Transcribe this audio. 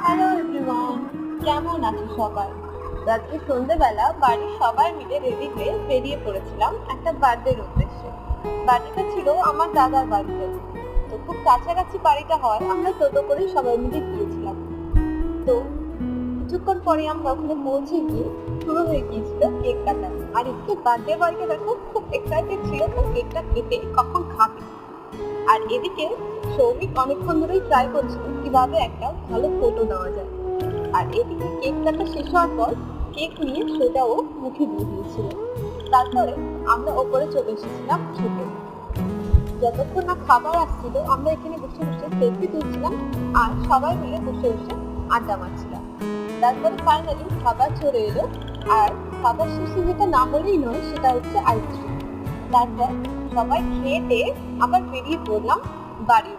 Hello everyone, কেমন আছো সবাই? রাত্রে সন্ধ্যেবেলা বাড়ির সবাই মিলে রেডি হয়ে বেরিয়ে পড়েছিলাম একটা বার্থডের উদ্দেশ্যে। বার্থডেটা ছিল আমার দাদার বাড়িতে। তো খুব কাছাকাছি বাড়িটা হয়, আমরা টোটো করে সবাই মিলে গিয়েছিলাম। তো কিছুক্ষণ পরে আমরা ওখানে পৌঁছে গিয়ে শুরু হয়ে গিয়েছিল কেক কাটা। আর একটু বার্থডে বাড়িটা দেখো খুব এক্সাইটেড ছিল ও কেকটা কেটে কখন খাবে। আর এদিকে সৌমিক অনেকক্ষণ ধরেই ট্রাই করছিল কিভাবে একটা ভালো ফটো নেওয়া যায়। আর এদিকে কেক কাটা শেষ হওয়ার পর কেক নিয়ে সেটাও মুখে দিয়ে দিয়েছিল। তারপরে আমরা ওপরে চলে এসেছিলাম খেতে। যতক্ষণ না খাবার আসছিল আমরা এখানে বসে বসে সেলফি তুলছিলাম আর সবাই মিলে বসে বসে আড্ডা মারছিলাম। তারপরে ফাইনালি খাবার চলে এলো। আর খাবার শেষে যেটা না বলেই নয় সেটা হচ্ছে আইসক্রিম। তারপর সবাই খেয়ে টেয়ে আবার বেরিয়ে পড়লাম বাড়ির